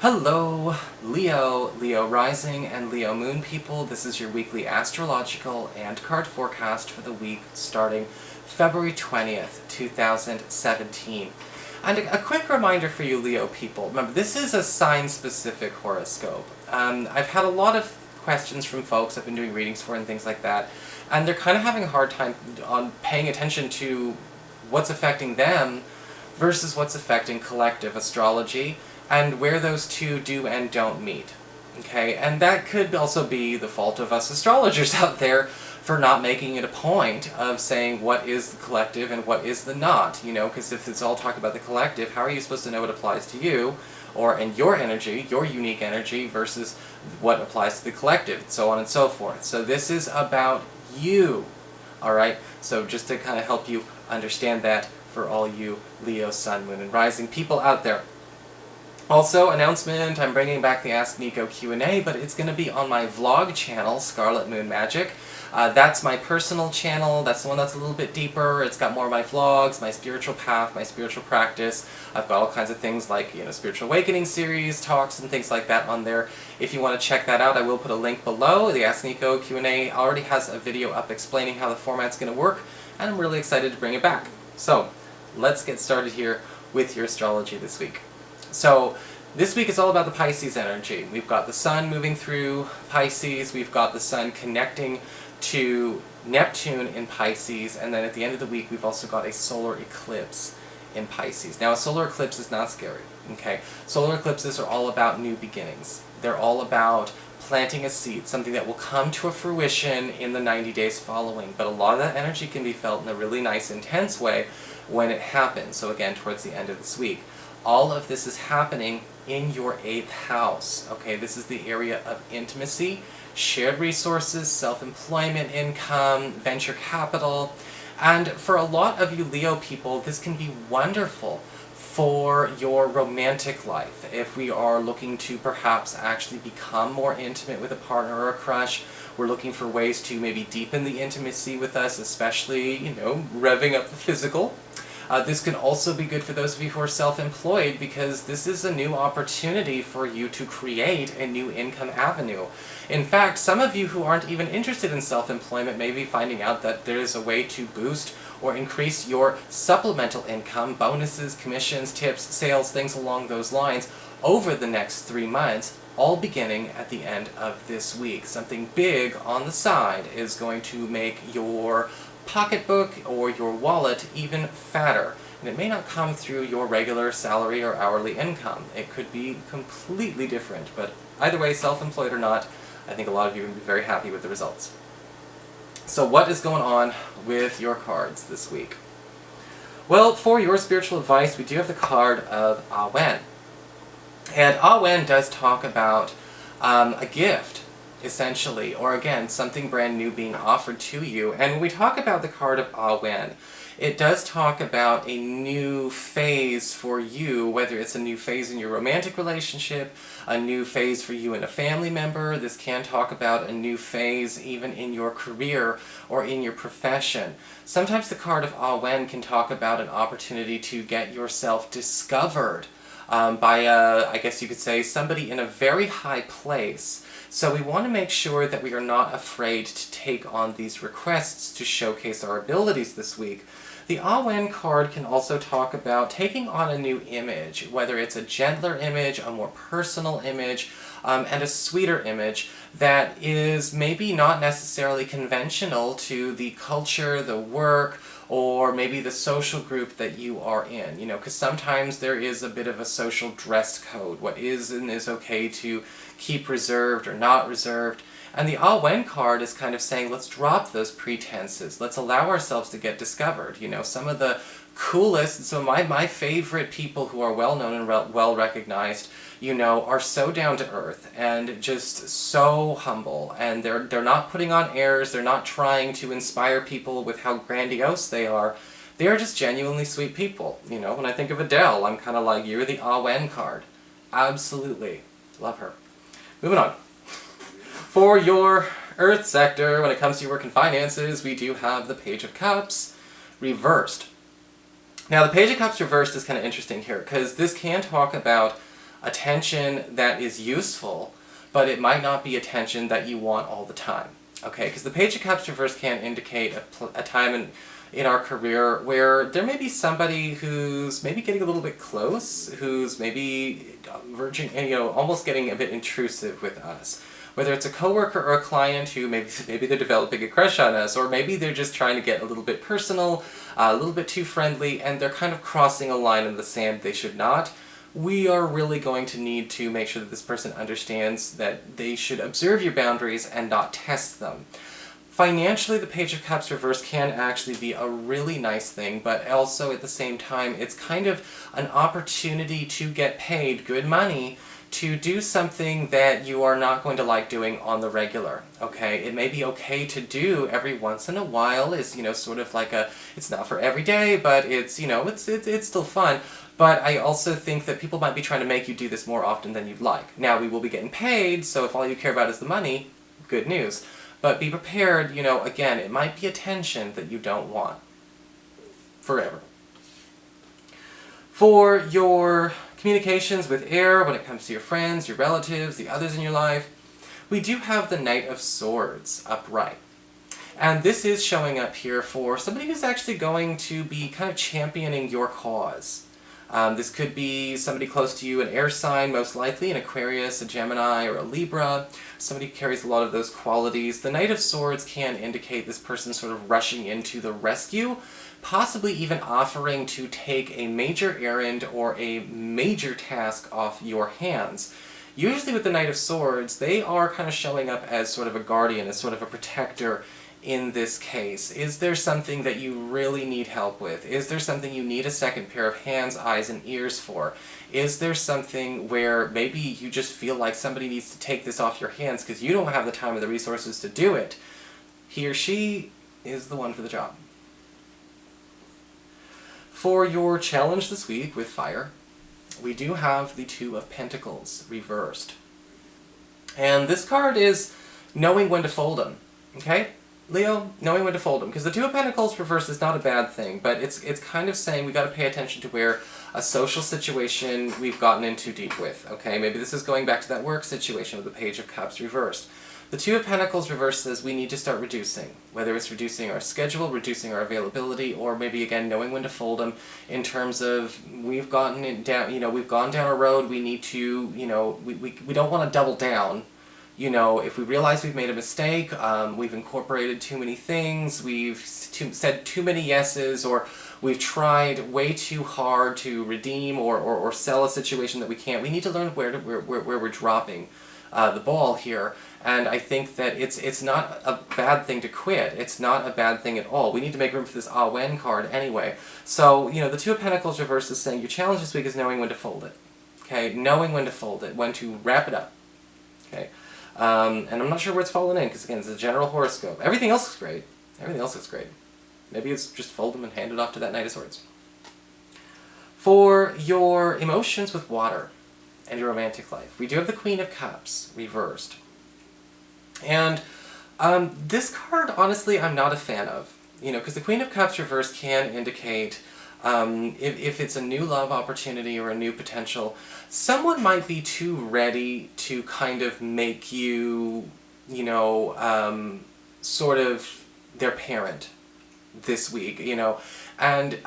Hello, Leo Rising, and Leo Moon people. This is your weekly astrological and card forecast for the week starting February 20th, 2017. And a quick reminder for you Leo people, remember this is a sign-specific horoscope. I've had a lot of questions from folks I've been doing readings for and things like that, and they're kind of having a hard time on paying attention to what's affecting them versus what's affecting collective astrology, and where those two do and don't meet. Okay, and that could also be the fault of us astrologers out there for not making it a point of saying what is the collective and what is the not, you know, because if it's all talk about the collective, how are you supposed to know what applies to you, or in your energy, your unique energy, versus what applies to the collective, and so on and so forth. So this is about you, alright? So just to kind of help you understand that for all you Leo, Sun, Moon, and Rising people out there. Also, announcement, I'm bringing back the Ask Nico Q&A, but it's going to be on my vlog channel, ScarletMoonMagic. That's my personal channel, that's the one that's a little bit deeper. It's got more of my vlogs, my spiritual path, my spiritual practice. I've got all kinds of things like, you know, spiritual awakening series, talks, and things like that on there. If you want to check that out, I will put a link below. The Ask Nico Q&A already has a video up explaining how the format's going to work, and I'm really excited to bring it back. So, let's get started here with your astrology this week. So, this week is all about the Pisces energy. We've got the Sun moving through Pisces, we've got the Sun connecting to Neptune in Pisces, and then at the end of the week we've also got a solar eclipse in Pisces. Now, a solar eclipse is not scary, okay? Solar eclipses are all about new beginnings. They're all about planting a seed, something that will come to a fruition in the 90 days following, but a lot of that energy can be felt in a really nice, intense way when it happens, so again, towards the end of this week. All of this is happening in your 8th house, okay? This is the area of intimacy, shared resources, self-employment, income, venture capital, and for a lot of you Leo people, this can be wonderful for your romantic life. If we are looking to perhaps actually become more intimate with a partner or a crush, we're looking for ways to maybe deepen the intimacy with us, especially, you know, revving up the physical. This can also be good for those of you who are self-employed, because this is a new opportunity for you to create a new income avenue. In fact, some of you who aren't even interested in self-employment may be finding out that there's a way to boost or increase your supplemental income, bonuses, commissions, tips, sales, things along those lines, over the next 3 months, all beginning at the end of this week. Something big on the side is going to make your pocketbook or your wallet even fatter. And it may not come through your regular salary or hourly income. It could be completely different, but either way, self-employed or not, I think a lot of you will be very happy with the results. So what is going on with your cards this week? Well, for your spiritual advice, we do have the card of Awen. And Awen does talk about a gift, essentially, or again, something brand new being offered to you. And when we talk about the card of Awen, it does talk about a new phase for you, whether it's a new phase in your romantic relationship, a new phase for you and a family member. This can talk about a new phase even in your career or in your profession. Sometimes the card of Awen can talk about an opportunity to get yourself discovered by, I guess you could say, somebody in a very high place. So we want to make sure that we are not afraid to take on these requests to showcase our abilities this week. The Awen card can also talk about taking on a new image, whether it's a gentler image, a more personal image, and a sweeter image that is maybe not necessarily conventional to the culture, the work, or maybe the social group that you are in, you know, because sometimes there is a bit of a social dress code, what is and is okay to keep reserved or not reserved. And the Awen card is kind of saying, let's drop those pretenses, let's allow ourselves to get discovered. You know, some of the coolest, so my favorite people who are well known and well recognized, you know, are so down to earth and just so humble, and they're not putting on airs, they're not trying to inspire people with how grandiose they are. They are just genuinely sweet people. You know, when I think of Adele, I'm kind of like, you're the Awen card. Absolutely. Love her. Moving on. For your Earth sector, when it comes to your work and finances, we do have the Page of Cups reversed. Now, the Page of Cups reversed is kind of interesting here, because this can talk about attention that is useful, but it might not be attention that you want all the time. Okay, because the Page of Cups reverse can indicate a time in our career where there may be somebody who's maybe getting a little bit close, who's maybe verging, almost getting a bit intrusive with us. Whether it's a coworker or a client who maybe they're developing a crush on us, or maybe they're just trying to get a little bit personal, a little bit too friendly, and they're kind of crossing a line in the sand they should not. We are really going to need to make sure that this person understands that they should observe your boundaries and not test them. Financially, the Page of Cups reverse can actually be a really nice thing, but also at the same time, it's kind of an opportunity to get paid good money to do something that you are not going to like doing on the regular, okay? It may be okay to do every once in a while, is, sort of like it's not for every day, but it's, it's still fun. But I also think that people might be trying to make you do this more often than you'd like. Now, we will be getting paid, so if all you care about is the money, good news. But be prepared, again, it might be attention that you don't want. Forever. For your communications with air, when it comes to your friends, your relatives, the others in your life, we do have the Knight of Swords upright. And this is showing up here for somebody who's actually going to be kind of championing your cause. This could be somebody close to you, an air sign, most likely, an Aquarius, a Gemini, or a Libra. Somebody who carries a lot of those qualities. The Knight of Swords can indicate this person sort of rushing into the rescue, possibly even offering to take a major errand or a major task off your hands. Usually with the Knight of Swords, they are kind of showing up as sort of a guardian, as sort of a protector in this case. Is there something that you really need help with? Is there something you need a second pair of hands, eyes, and ears for? Is there something where maybe you just feel like somebody needs to take this off your hands because you don't have the time or the resources to do it? He or she is the one for the job. For your challenge this week with fire, we do have the Two of Pentacles reversed. And this card is knowing when to fold them, okay? Leo, knowing when to fold them, because the Two of Pentacles reversed is not a bad thing, but it's kind of saying we got to pay attention to where a social situation we've gotten in too deep with, okay? Maybe this is going back to that work situation with the Page of Cups reversed. The Two of Pentacles reversed says we need to start reducing, whether it's reducing our schedule, reducing our availability, or maybe, again, knowing when to fold them in terms of we've gotten it down, we've gone down a road, we need to, we don't want to double down. If we realize we've made a mistake, we've incorporated too many things, we've said too many yeses, or we've tried way too hard to redeem or sell a situation that we can't, we need to learn where we're dropping the ball here. And I think that it's not a bad thing to quit. It's not a bad thing at all. We need to make room for this ah when card anyway. So, the Two of Pentacles reverse is saying your challenge this week is knowing when to fold it. Okay? Knowing when to fold it, when to wrap it up. Okay? And I'm not sure where it's fallen in, because again, it's a general horoscope. Everything else is great. Everything else is great. Maybe it's just fold them and hand it off to that Knight of Swords. For your emotions with water and your romantic life, we do have the Queen of Cups reversed. And this card, honestly, I'm not a fan of. Because the Queen of Cups reversed can indicate if it's a new love opportunity or a new potential, someone might be too ready to kind of make you, sort of their parent this week, and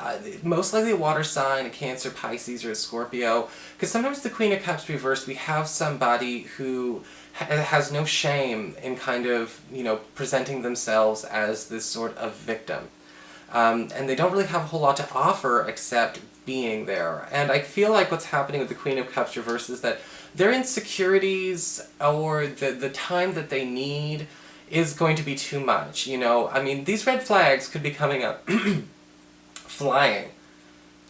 most likely a water sign, a Cancer, Pisces, or a Scorpio, because sometimes the Queen of Cups reversed, we have somebody who has no shame in kind of, presenting themselves as this sort of victim. And they don't really have a whole lot to offer except being there. And I feel like what's happening with the Queen of Cups reversed is that their insecurities or the time that they need is going to be too much, these red flags could be coming up flying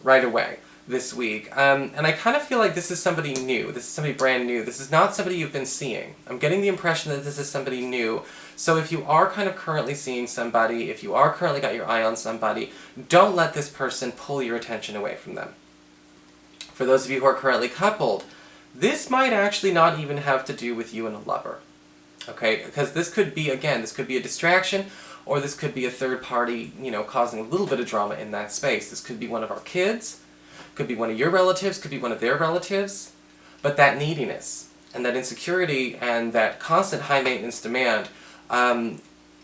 right away this week. And I kind of feel like this is somebody new. This is somebody brand new. This is not somebody you've been seeing. I'm getting the impression that this is somebody new. So if you are kind of currently seeing somebody, if you are currently got your eye on somebody, don't let this person pull your attention away from them. For those of you who are currently coupled, this might actually not even have to do with you and a lover. Okay? Because this could be, again, this could be a distraction, or this could be a third party, causing a little bit of drama in that space. This could be one of our kids, could be one of your relatives, could be one of their relatives. But that neediness and that insecurity and that constant high maintenance demand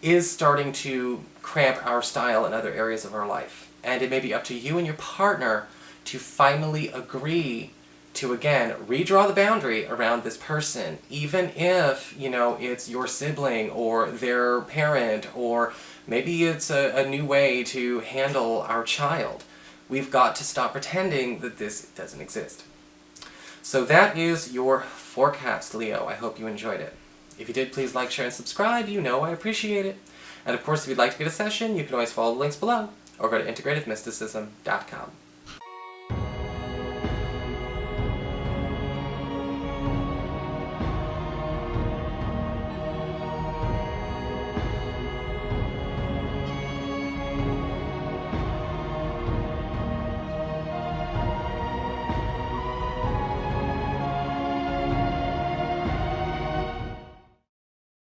is starting to cramp our style in other areas of our life. And it may be up to you and your partner to finally agree to, again, redraw the boundary around this person, even if, it's your sibling or their parent, or maybe it's a new way to handle our child. We've got to stop pretending that this doesn't exist. So that is your forecast, Leo. I hope you enjoyed it. If you did, please like, share, and subscribe. I appreciate it. And of course, if you'd like to get a session, you can always follow the links below, or go to integrativemysticism.com.